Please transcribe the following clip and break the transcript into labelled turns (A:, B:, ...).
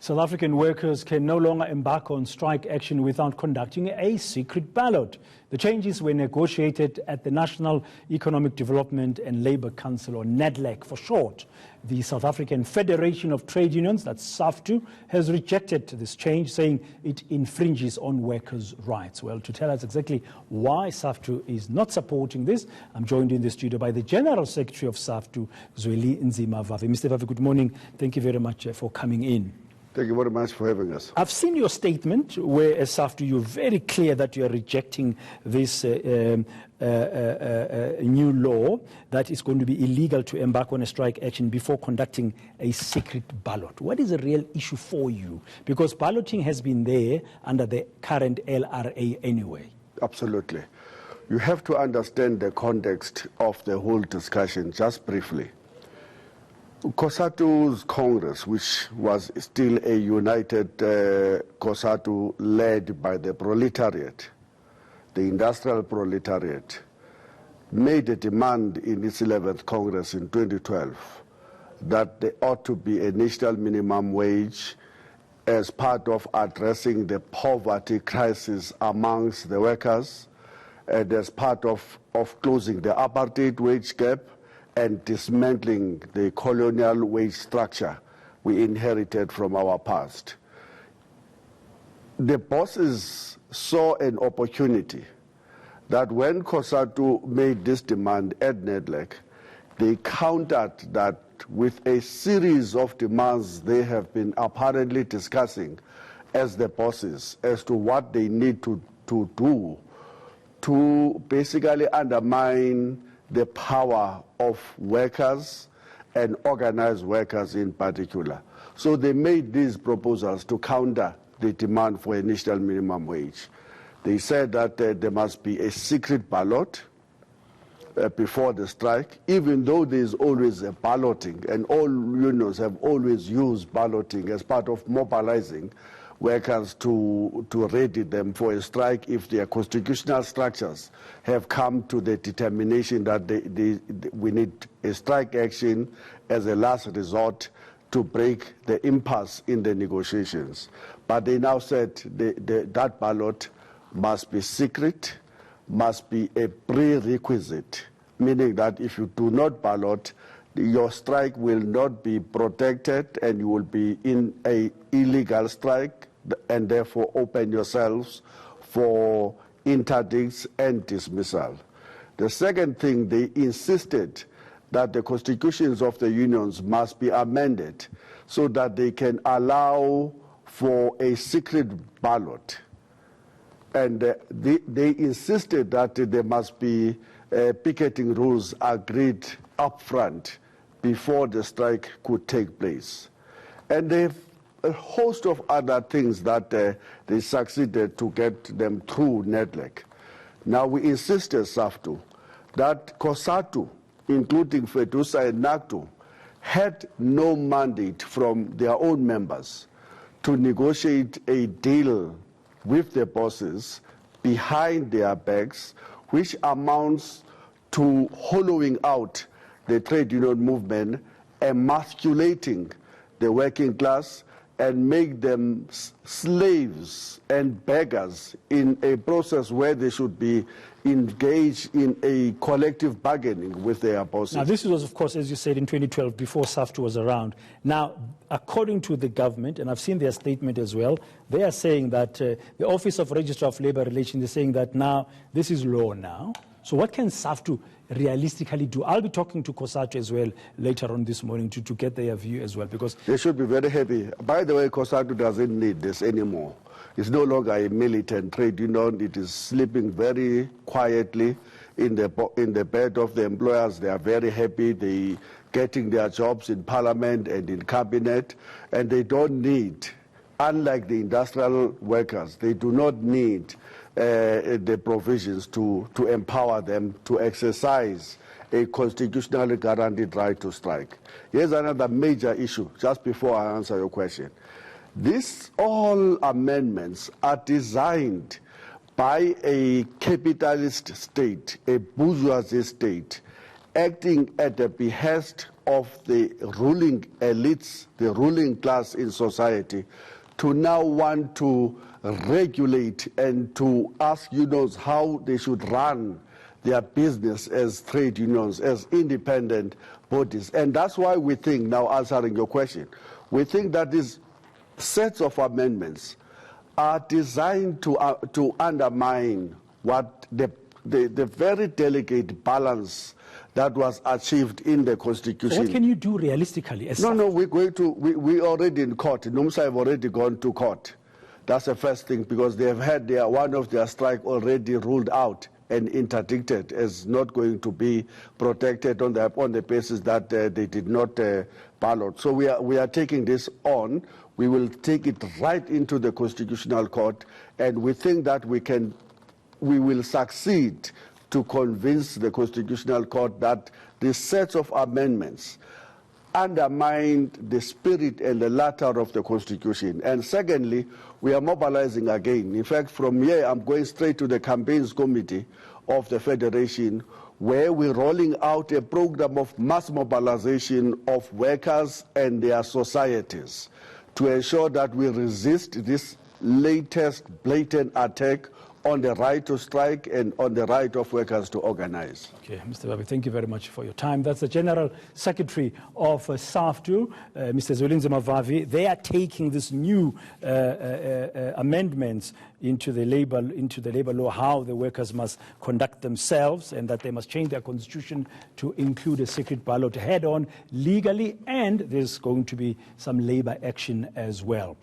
A: South African workers can no longer embark on strike action without conducting a secret ballot. The changes were negotiated at the National Economic Development and Labour Council, or NEDLAC for short. The South African Federation of Trade Unions, that's SAFTU, has rejected this change, saying it infringes on workers' rights. Well, to tell us exactly why SAFTU is not supporting this, I'm joined in the studio by the General Secretary of SAFTU, Zweli Nzima Vavi. Mr. Vavi, good morning. Thank you very much for coming in.
B: Thank you very much for having us.
A: I've seen your statement where, as SAFTU, you're very clear that you are rejecting this new law that is going to be illegal to embark on a strike action before conducting a secret ballot. What is the real issue for you? Because balloting has been there under the current LRA anyway.
B: Absolutely. You have to understand the context of the whole discussion just briefly. COSATU's Congress, which was still a united COSATU led by the proletariat, the industrial proletariat, made a demand in its 11th Congress in 2012 that there ought to be a national minimum wage as part of addressing the poverty crisis amongst the workers and as part of closing the apartheid wage gap and dismantling the colonial wage structure we inherited from our past. The bosses saw an opportunity that when COSATU made this demand at NEDLAC, they countered that with a series of demands they have been apparently discussing as the bosses as to what they need to do to basically undermine the power of workers and organized workers in particular. So they made these proposals to counter the demand for a national minimum wage. They said that there must be a secret ballot before the strike, even though there is always a balloting, and all unions have always used balloting as part of mobilizing workers to ready them for a strike if their constitutional structures have come to the determination that we need a strike action as a last resort to break the impasse in the negotiations. But they now said that ballot must be secret, must be a prerequisite, meaning that if you do not ballot, your strike will not be protected and you will be in an illegal strike and therefore open yourselves for interdicts and dismissal. The second thing, they insisted that the constitutions of the unions must be amended so that they can allow for a secret ballot. And they insisted that there must be picketing rules agreed up front before the strike could take place. And they've a host of other things that they succeeded to get them through NEDLAC. Now we insist as SAFTU that COSATU, including FEDUSA and NACTU, had no mandate from their own members to negotiate a deal with the bosses behind their backs, which amounts to hollowing out the trade union movement, emasculating the working class, and make them slaves and beggars in a process where they should be engaged in a collective bargaining with their bosses.
A: Now, this was, of course, as you said, in 2012, before SAFTU was around. Now, according to the government, and I've seen their statement as well, they are saying that the Office of Registrar of Labour Relations is saying that now this is law now. So what can SAFTU realistically do? I'll be talking to COSATU as well later on this morning to get their view as well, because
B: they should be very happy. By the way, COSATU doesn't need this anymore. It's no longer a militant trade union. It is sleeping very quietly in the bed of the employers. They are very happy. They getting their jobs in parliament and in cabinet, and they don't need, unlike the industrial workers, they do not need the provisions to empower them to exercise a constitutionally guaranteed right to strike. Here's another major issue, just before I answer your question. These all amendments are designed by a capitalist state, a bourgeoisie state, acting at the behest of the ruling elites, the ruling class in society, to now want to regulate and to ask unions how they should run their business as trade unions, as independent bodies. And that's why we think, now answering your question, we think that these sets of amendments are designed to undermine what the very delicate balance that was achieved in the Constitution.
A: So what can you do realistically?
B: We already in court. NUMSA have already gone to court. That's the first thing, because they have had one of their strike already ruled out and interdicted as not going to be protected on the basis that they did not ballot. So we are taking this on. We will take it right into the Constitutional Court, and we think that we will succeed to convince the Constitutional Court that the sets of amendments undermined the spirit and the letter of the Constitution. And secondly, we are mobilizing again. In fact, from here, I'm going straight to the campaigns committee of the Federation, where we're rolling out a program of mass mobilization of workers and their societies to ensure that we resist this latest blatant attack on the right to strike and on the right of workers to organize.
A: Okay, Mr. Babi, thank you very much for your time. That's the General Secretary of SAFTU, Mr. Zwelinzima Mavavi. They are taking this new amendments into the labor law, how the workers must conduct themselves, and that they must change their constitution to include a secret ballot head-on legally, and there's going to be some labor action as well.